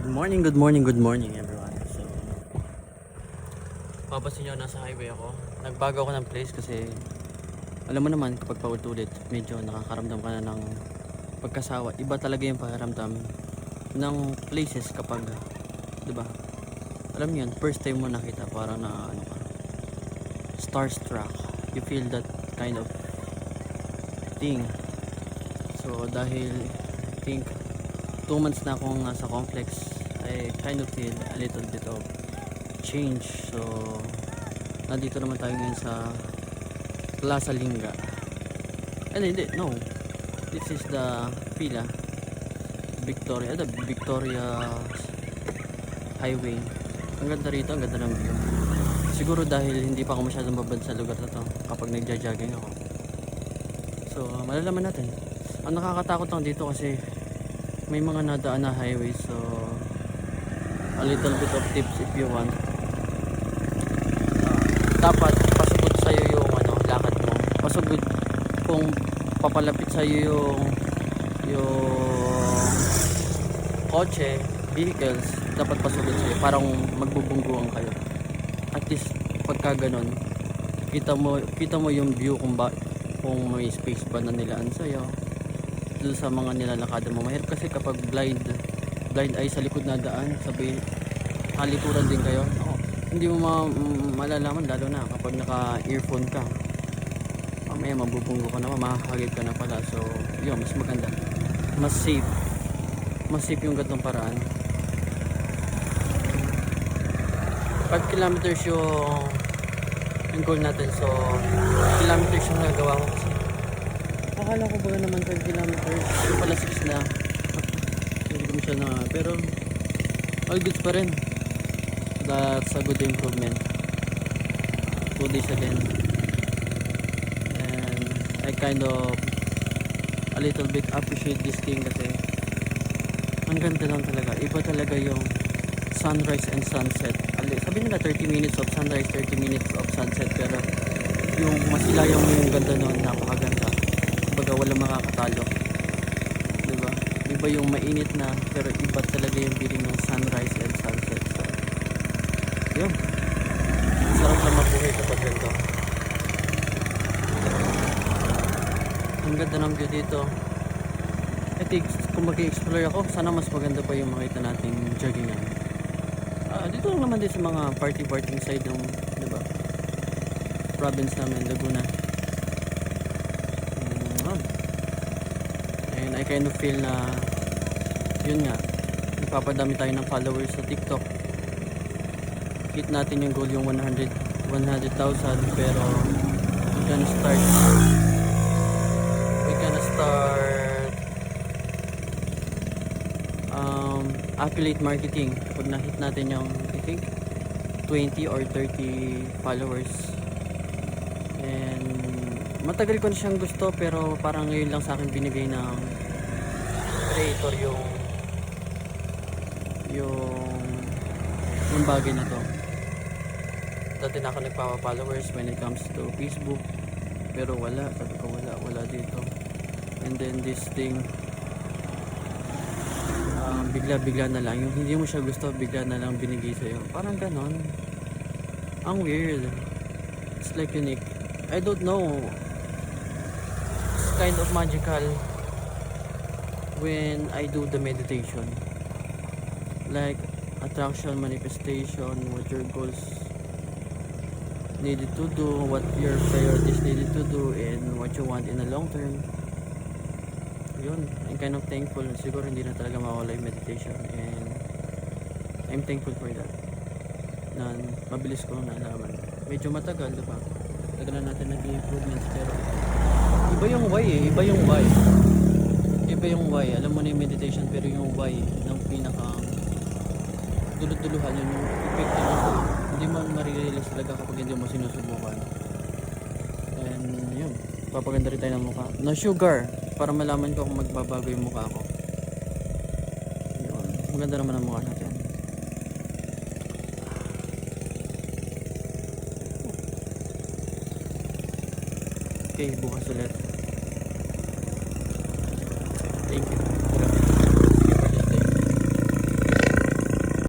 Good morning everyone. So, papasin nyo, nasa highway ako. Nagbago ako ng place kasi alam mo naman kapag paulit-ulit, medyo nakakaramdam ka na ng pagkasawa. Iba talaga yung pakiramdam ng places kapag, 'di ba? Alam niyo yun, first time mo nakita, parang na ano ka, starstruck. You feel that kind of thing. So, dahil I think 2 months na akong nasa complex, I kind of feel a little bit of change. So, nandito naman tayo ngayon sa Plaza Linga. Hindi, no. This is the Pila Victoria, the Victoria Highway. Ang ganda rito, ang ganda ng view. Siguro dahil hindi pa ako masyadong babad sa lugar na to kapag nagja-jogging ako. So, malalaman natin. Ang nakakatakot lang dito kasi may mga nadaan na highway, so a little bit of tips if you want. Dapat pasugod sa'yo yung lakad mo. Pasugod kung papalapit sa'yo yung kotse, vehicles, dapat pasugod sa'yo. Parang magbubungguan kayo. At least pagka ganun, kita mo yung view kung may space ba na nilaan sa'yo doon sa mga nilalakada mo. Mahirap kasi kapag blind eye sa likod na daan, sabi halikuran din kayo. Hindi mo malalaman, lalo na kapag naka earphone ka, mamaya mabubunggo ka na, mahahagib ka na pala. So yun, mas maganda, mas safe yung ganitong paraan. 5 kilometers yung goal natin, so kilometers yung nagawa ko kasi akala ko ba naman 5 kilometers, yung pala 6 na. Hindi ko siya na, pero all goods pa rin. That's a good improvement. 2 days again, and I kind of a little bit appreciate this thing kasi ang ganda lang talaga. Iba talaga yung sunrise and sunset. Sabi nila 30 minutes of sunrise, 30 minutes of sunset, pero yung masilayang yung ganda nun, napakaganda. Kumbaga walang makakatalo, diba? Iba yung mainit na, pero iba talaga yung feeling ng sunrise and sunset. So, yun, sarap na mabuhay kapag ganito. Ang ganda ng view dito. I think kung mag-explore ako, sana mas maganda pa yung makita nating joggingan. Dito lang naman din sa mga party side ng, diba, province namin, Laguna. And I kind of feel na yun nga, ipapadami tayo ng followers sa TikTok. Hit natin yung goal, yung 100,000, pero we're gonna start affiliate marketing kapag na-hit natin yung, I think 20 or 30 followers. And matagal ko na siyang gusto, pero parang ngayon lang sa akin binigay ng creator yung bagay na to. Dati na ako nagpapa-followers when it comes to Facebook, pero sabi ko wala dito. And then this thing, bigla na lang, yung hindi mo siya gusto, bigla na lang binigay sa'yo. Parang ganon. Ang weird. It's like unique. I don't know. It's kind of magical when I do the meditation. Like attraction, manifestation, what your goals needed to do, what your priorities needed to do, and what you want in the long term. Yun, I'm kind of thankful. Siguro hindi na talaga mawala yung meditation, and I'm thankful for that, na mabilis ko nalaman. Medyo matagal, diba? Tagal na natin nag-improvements, pero iba yung why iba yung why. Alam mo na yung meditation, pero yung why ng pinaka dulot-duluhan, yung effect mo, hindi mo marirealize talaga kapag hindi mo sinusubukan. And yun, papaganda rin tayo ng mukha. No sugar, para malaman ko kung magbabago yung mukha ko. Yun, maganda naman ang mukha natin. Okay, bukas ulit. Thank you.